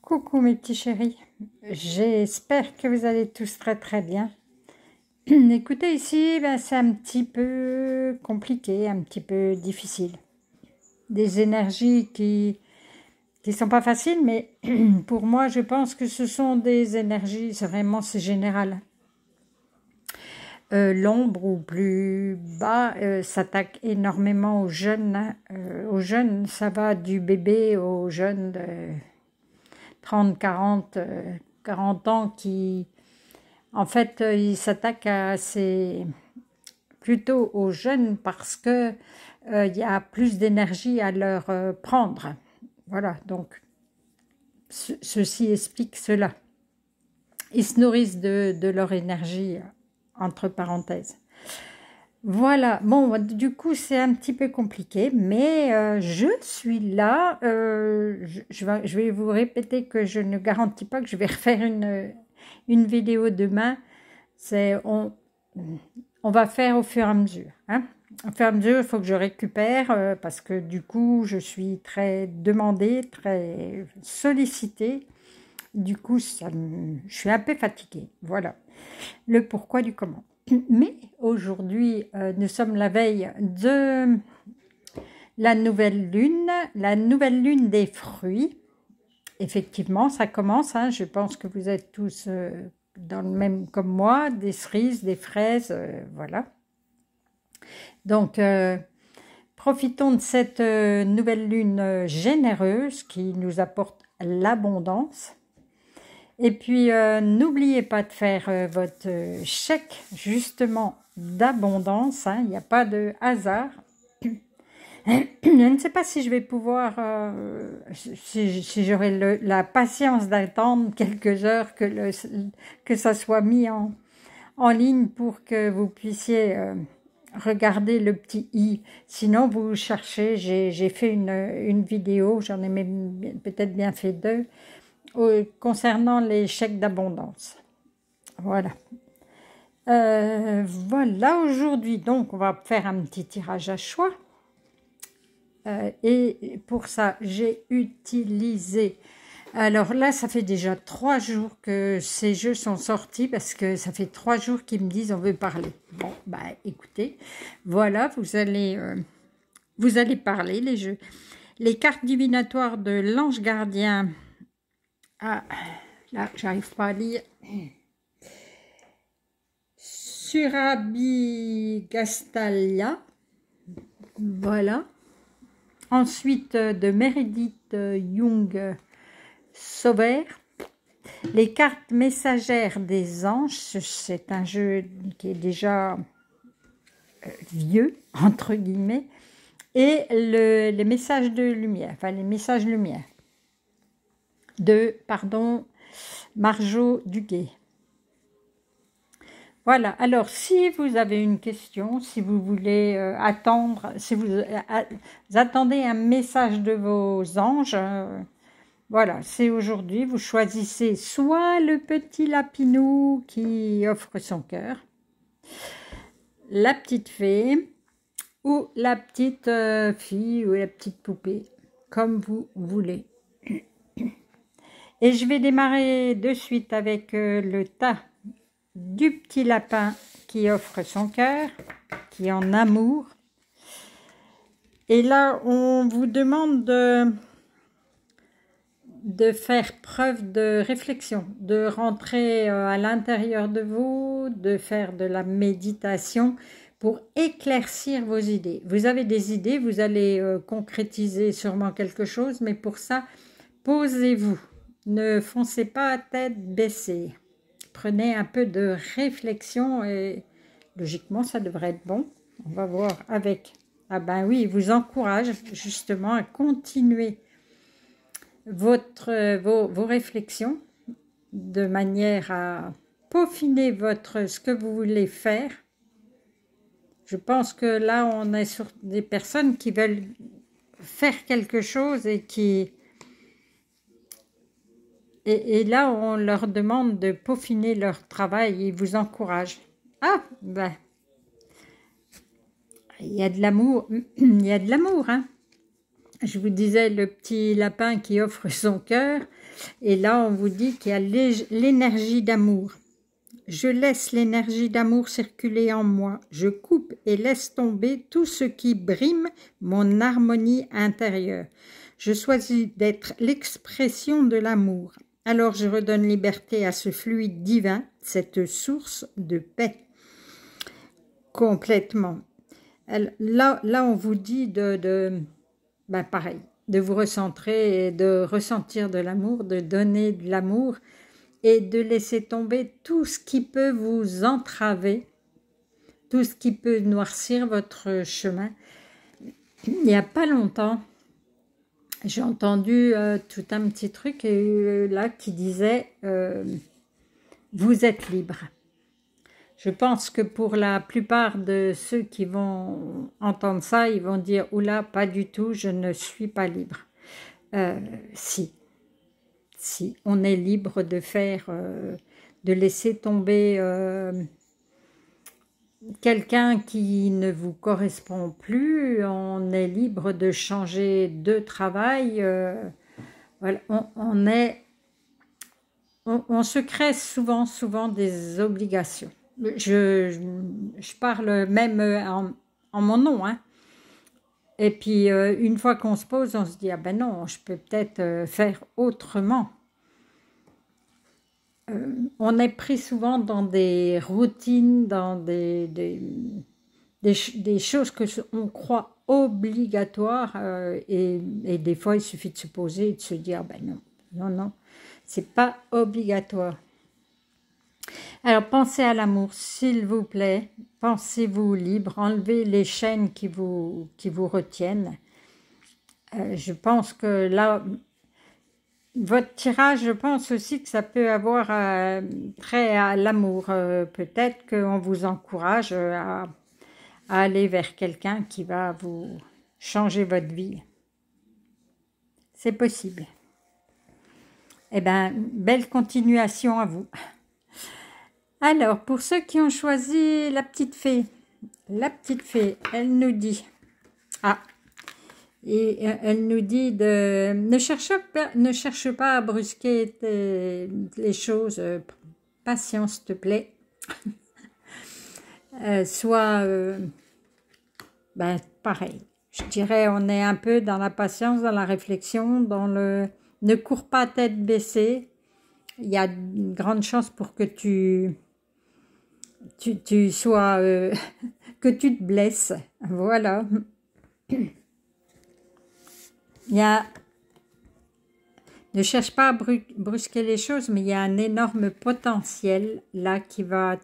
Coucou mes petits chéris, j'espère que vous allez tous très très bien. Écoutez ici, c'est un petit peu compliqué, un petit peu difficile. Des énergies qui sont pas faciles, mais pour moi je pense que ce sont des énergies, c'est général. L'ombre ou plus bas s'attaque énormément aux jeunes. Aux jeunes, ça va du bébé aux jeunes de 30, 40, 40 ans qui, en fait, ils s'attaquent plutôt aux jeunes parce que il y a plus d'énergie à leur prendre. Voilà, donc ceci explique cela. Ils se nourrissent de leur énergie, entre parenthèses. Voilà, bon, du coup, c'est un petit peu compliqué, mais je suis là. Je vais vous répéter que je ne garantis pas que je vais refaire une vidéo demain. On va faire au fur et à mesure. Hein. Au fur et à mesure, il faut que je récupère parce que du coup, je suis très demandée, très sollicitée. Du coup, je suis un peu fatiguée. Voilà le pourquoi du comment. Mais aujourd'hui, nous sommes la veille de la nouvelle lune des fruits. Effectivement, ça commence. Hein, je pense que vous êtes tous dans le même comme moi, des cerises, des fraises, voilà. Donc, profitons de cette nouvelle lune généreuse qui nous apporte l'abondance. Et puis, n'oubliez pas de faire votre chèque, justement, d'abondance. Hein, il n'y a pas de hasard. Je ne sais pas si je vais pouvoir, si j'aurai la patience d'attendre quelques heures que ça soit mis en ligne pour que vous puissiez regarder le petit i. Sinon, vous cherchez, j'ai fait une vidéo, j'en ai même peut-être bien fait deux, concernant les chèques d'abondance. Voilà. Voilà, aujourd'hui, donc, on va faire un petit tirage à choix. Et pour ça, j'ai utilisé... Alors là, ça fait déjà 3 jours que ces jeux sont sortis parce que ça fait 3 jours qu'ils me disent on veut parler. Bon, bah écoutez, voilà, vous allez parler les jeux. Les cartes divinatoires de l'ange gardien. Ah, là, j'arrive pas à lire. Surabigastalia. Voilà. Ensuite, de Meredith Young Sauber. Les cartes messagères des anges. C'est un jeu qui est déjà vieux, entre guillemets. Et les messages de lumière. Enfin, les messages lumière. Marjo Duguay. Voilà, alors si vous avez une question, si vous voulez attendre, si vous attendez un message de vos anges, voilà, c'est aujourd'hui, vous choisissez soit le petit lapinou qui offre son cœur, la petite fée, ou la petite fille ou la petite poupée, comme vous voulez. Et je vais démarrer de suite avec le tas du petit lapin qui offre son cœur, qui est en amour. Et là, on vous demande de faire preuve de réflexion, de rentrer à l'intérieur de vous, de faire de la méditation pour éclaircir vos idées. Vous avez des idées, vous allez concrétiser sûrement quelque chose, mais pour ça, posez-vous. Ne foncez pas à tête baissée. Prenez un peu de réflexion et logiquement, ça devrait être bon. On va voir avec. Ah ben oui, il vous encourage justement à continuer vos réflexions de manière à peaufiner ce que vous voulez faire. Je pense que là, on est sur des personnes qui veulent faire quelque chose et qui... Et là, on leur demande de peaufiner leur travail, ils vous encouragent. Ah, ben, il y a de l'amour, il y a de l'amour, hein. Je vous disais le petit lapin qui offre son cœur. Et là, on vous dit qu'il y a l'énergie d'amour. Je laisse l'énergie d'amour circuler en moi. Je coupe et laisse tomber tout ce qui brime mon harmonie intérieure. Je choisis d'être l'expression de l'amour. Alors je redonne liberté à ce fluide divin, cette source de paix. Complètement. Là on vous dit pareil, de vous recentrer et de ressentir de l'amour, de donner de l'amour et de laisser tomber tout ce qui peut vous entraver, tout ce qui peut noircir votre chemin. Il n'y a pas longtemps, j'ai entendu tout un petit truc là qui disait vous êtes libre. Je pense que pour la plupart de ceux qui vont entendre ça, ils vont dire oula, pas du tout, je ne suis pas libre. Si, on est libre de faire, de laisser tomber quelqu'un qui ne vous correspond plus, on est libre de changer de travail, voilà, on se crée souvent des obligations. Je parle même en mon nom, hein. Et puis une fois qu'on se pose, on se dit ah ben non, je peux peut-être faire autrement. On est pris souvent dans des routines, dans des choses que on croit obligatoires et des fois il suffit de se poser et de se dire ben non, c'est pas obligatoire. Alors pensez à l'amour, s'il vous plaît, pensez-vous libre, enlevez les chaînes qui vous retiennent. Je pense que là, votre tirage, je pense aussi que ça peut avoir trait à l'amour. Peut-être qu'on vous encourage à aller vers quelqu'un qui va vous changer votre vie. C'est possible. Eh bien, belle continuation à vous. Alors, pour ceux qui ont choisi la petite fée, elle nous dit, elle nous dit ne cherche pas à brusquer les choses, patience, s'il te plaît. Pareil, je dirais, on est un peu dans la patience, dans la réflexion, ne cours pas tête baissée. Il y a une grande chance pour que tu sois, que tu te blesses, voilà. Ne cherche pas à brusquer les choses, mais il y a un énorme potentiel là qui va,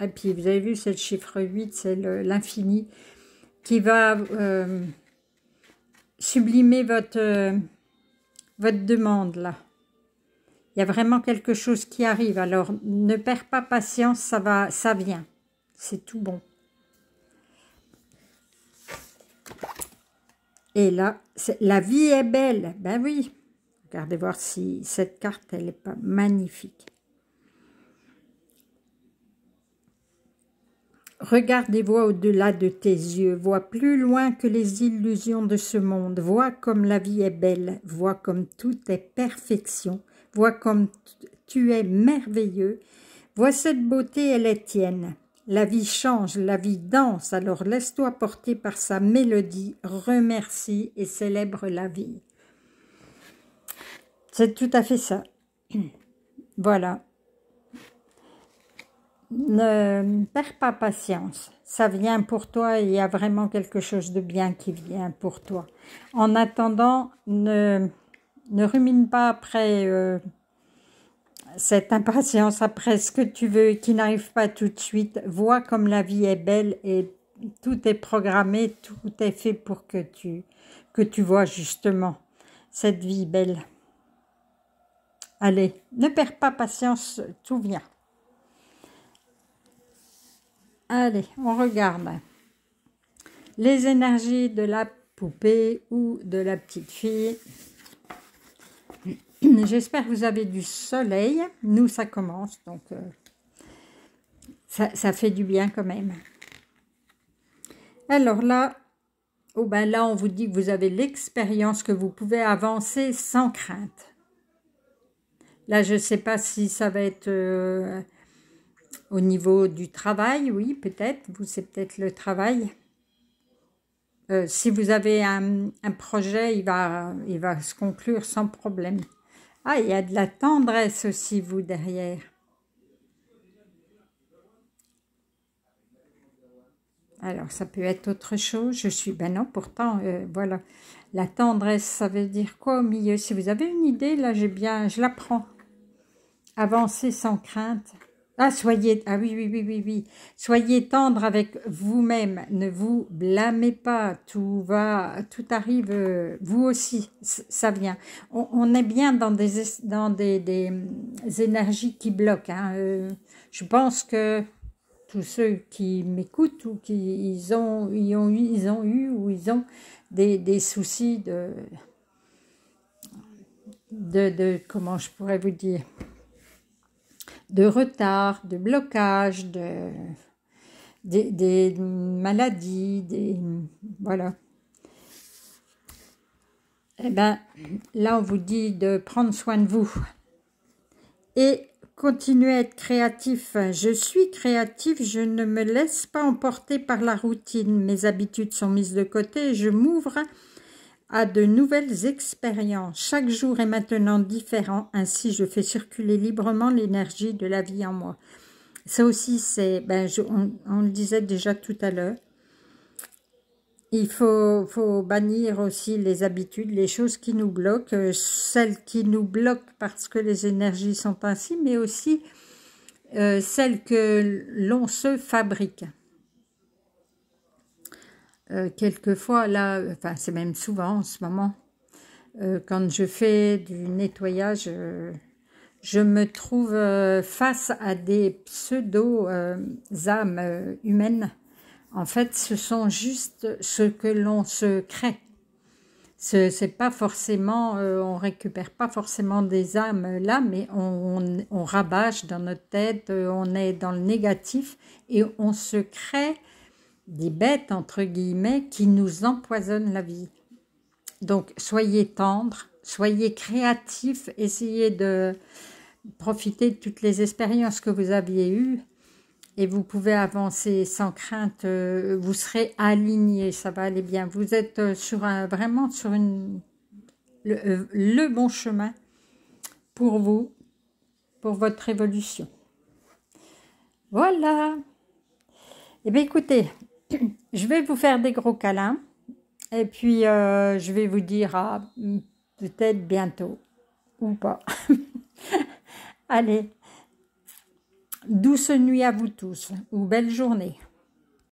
et puis vous avez vu, c'est le chiffre 8, c'est l'infini, qui va sublimer votre demande là. Il y a vraiment quelque chose qui arrive, alors ne perds pas patience, ça vient, c'est tout bon. Et là, la vie est belle, ben oui. Regardez voir si cette carte, elle n'est pas magnifique. Regarde et vois au-delà de tes yeux, vois plus loin que les illusions de ce monde, vois comme la vie est belle, vois comme tout est perfection, vois comme tu es merveilleux, vois cette beauté, elle est tienne. La vie change, la vie danse, alors laisse-toi porter par sa mélodie, remercie et célèbre la vie. C'est tout à fait ça. Voilà. Ne perds pas patience, ça vient pour toi et il y a vraiment quelque chose de bien qui vient pour toi. En attendant, ne rumine pas après cette impatience, après ce que tu veux qui n'arrive pas tout de suite. Vois comme la vie est belle et tout est programmé, tout est fait pour que tu vois justement cette vie belle. Allez, ne perds pas patience, tout vient. Allez, on regarde les énergies de la poupée ou de la petite fille. J'espère que vous avez du soleil. Nous, ça commence, donc ça fait du bien quand même. Alors là, Oh ben là, on vous dit que vous avez l'expérience, que vous pouvez avancer sans crainte. Là, je ne sais pas si ça va être au niveau du travail, oui, peut-être. Vous, c'est peut-être le travail. Si vous avez un projet, il va se conclure sans problème. Ah, il y a de la tendresse aussi, vous, derrière. Alors, ça peut être autre chose. Ben non, pourtant, voilà. La tendresse, ça veut dire quoi au milieu? Si vous avez une idée, là, je la prends. Avancer sans crainte. Ah, oui, oui, oui, oui, oui. Soyez tendre avec vous-même. Ne vous blâmez pas. Tout arrive, vous aussi, ça vient. On est bien dans des énergies qui bloquent. Hein. Je pense que tous ceux qui m'écoutent ou ils ont eu ou ils ont des soucis comment je pourrais vous dire, de retard, de blocage, des maladies, voilà. Eh bien, là, on vous dit de prendre soin de vous et continuer à être créatif. Je suis créatif, je ne me laisse pas emporter par la routine. Mes habitudes sont mises de côté et je m'ouvre à de nouvelles expériences. Chaque jour est maintenant différent, ainsi je fais circuler librement l'énergie de la vie en moi. Ça aussi, c'est, on le disait déjà tout à l'heure, il faut bannir aussi les habitudes, les choses qui nous bloquent, celles qui nous bloquent parce que les énergies sont ainsi, mais aussi celles que l'on se fabrique. Quelquefois, là, enfin c'est même souvent en ce moment, quand je fais du nettoyage, je me trouve face à des pseudo-âmes humaines. En fait, ce sont juste ce que l'on se crée. C'est pas forcément, on récupère pas forcément des âmes là, mais on rabâche dans notre tête, on est dans le négatif et on se crée des bêtes, entre guillemets, qui nous empoisonnent la vie. Donc, soyez tendres, soyez créatifs, essayez de profiter de toutes les expériences que vous aviez eues et vous pouvez avancer sans crainte, vous serez alignés, ça va aller bien. Vous êtes vraiment sur le bon chemin pour vous, pour votre évolution. Voilà. Eh bien, écoutez, je vais vous faire des gros câlins et puis je vais vous dire à peut-être bientôt ou pas. Allez, douce nuit à vous tous ou belle journée.